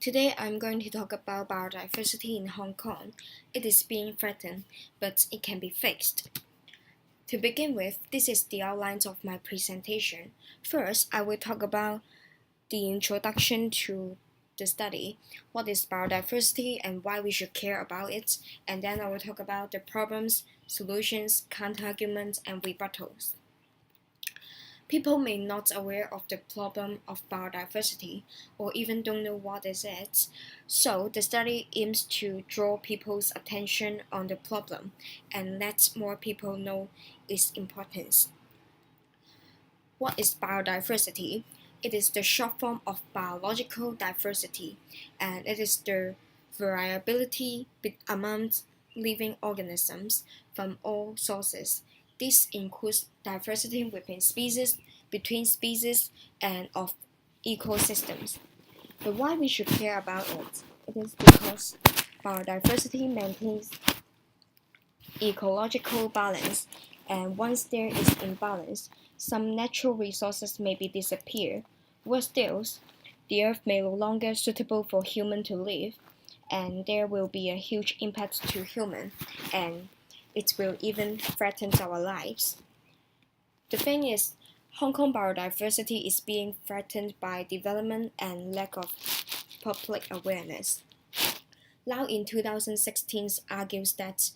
Today I'm going to talk about biodiversity in Hong Kong. It is being threatened, but it can be fixed. To begin with, this is the outlines of my presentation. First, I will talk about the introduction to the study, what is biodiversity and why we should care about it, and then I will talk about the problems, solutions, counterarguments, and rebuttals. People may not aware of the problem of biodiversity or even don't know what is it. So the study aims to draw people's attention on the problem and let more people know its importance. What is biodiversity? It is the short form of biological diversity, and it is the variability among living organisms from all sources. This includes diversity within species, between species, and of ecosystems. But why we should care about it? It is because biodiversity maintains ecological balance, and once there is imbalance, some natural resources may be disappear. Worse still, the earth may no longer suitable for human to live, and there will be a huge impact to human, and it will even threaten our lives. The thing is, Hong Kong biodiversity is being threatened by development and lack of public awareness. Lau in 2016 argues that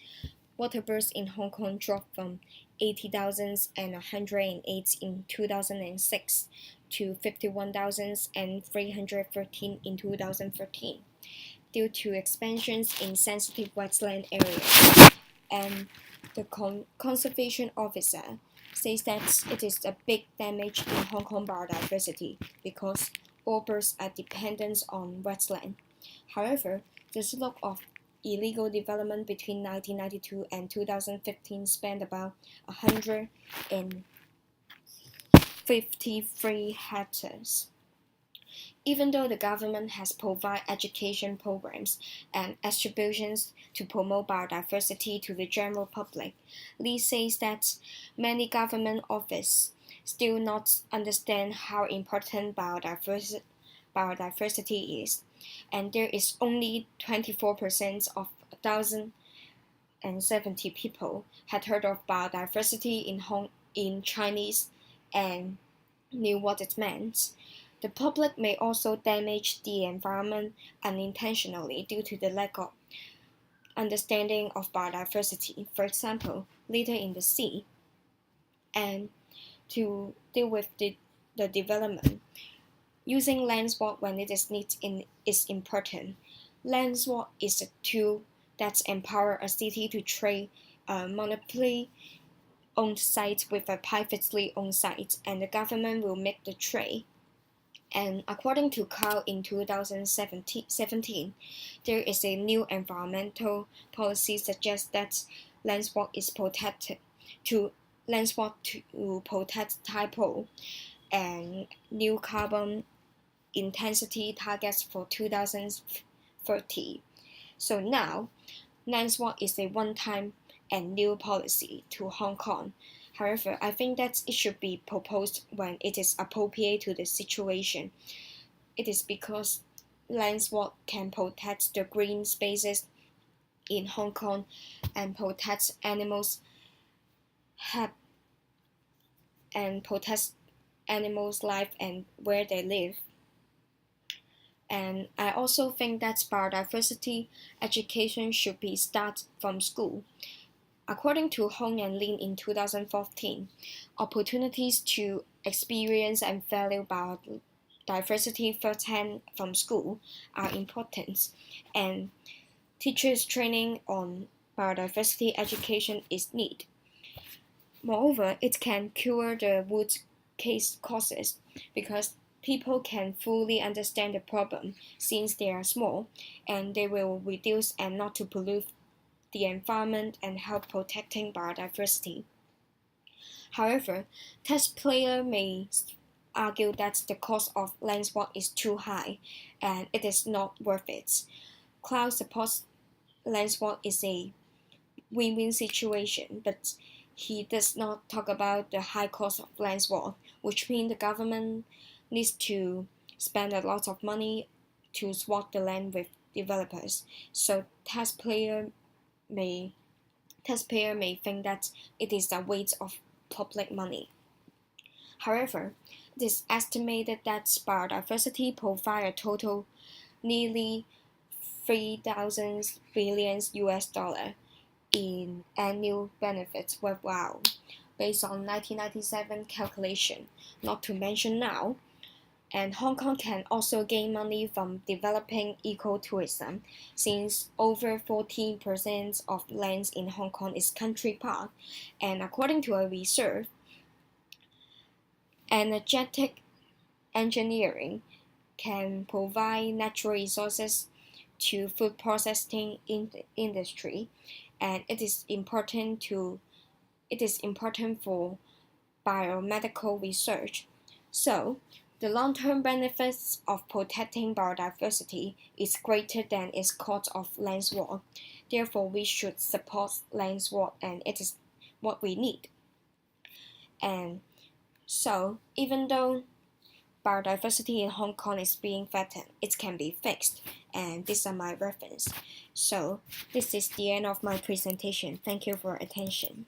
water births in Hong Kong dropped from 80,108 in 2006 to 51,313 in 2013 due to expansions in sensitive wetland areas. And the conservation officer says that it is a big damage in Hong Kong biodiversity because all birds are dependent on wetland. However, the slope of illegal development between 1992 and 2015 spanned about 153 hectares. Even though the government has provided education programs and attributions to promote biodiversity to the general public, Lee says that many government officials still not understand how important biodiversity is, and there is only 24% of 1,070 people had heard of biodiversity in Chinese and knew what it meant. The public may also damage the environment unintentionally due to the lack of understanding of biodiversity, for example, litter in the sea. And to deal with the development, using land swap when it is needed is important. Land swap is a tool that empowers a city to trade a monopoly owned site with a privately owned site, and the government will make the trade. And according to Carl in 2017, there is a new environmental policy suggests that land swap is protected to protect typo and new carbon intensity targets for 2030. So now, land swap is a one-time and new policy to Hong Kong. However, I think that it should be proposed when it is appropriate to the situation. It is because land swap can protect the green spaces in Hong Kong and protect animals' life and where they live. And I also think that biodiversity education should be started from school. According to Hong and Lin in 2014, opportunities to experience and value biodiversity firsthand from school are important, and teachers' training on biodiversity education is needed. Moreover, it can cure the root causes because people can fully understand the problem since they are small, and they will reduce and not to pollute the environment and help protecting biodiversity. However, taxpayers may argue that the cost of land swap is too high and it is not worth it. Cloud supports land swap is a win-win situation, but he does not talk about the high cost of land swap, which means the government needs to spend a lot of money to swap the land with developers, so taxpayer may think that it is a waste of public money. However, it is estimated that biodiversity provides a total nearly 3,000 billion US dollar in annual benefits worthwhile, based on 1997 calculation, not to mention now. And Hong Kong can also gain money from developing ecotourism, since over 14% of lands in Hong Kong is country park, and according to a research, energetic engineering can provide natural resources to food processing industry, and it is important for biomedical research. So, the long-term benefits of protecting biodiversity is greater than its cost of land swap. Therefore, we should support land swap, and it is what we need. And so, even though biodiversity in Hong Kong is being threatened, it can be fixed, and these are my reference. So, this is the end of my presentation. Thank you for attention.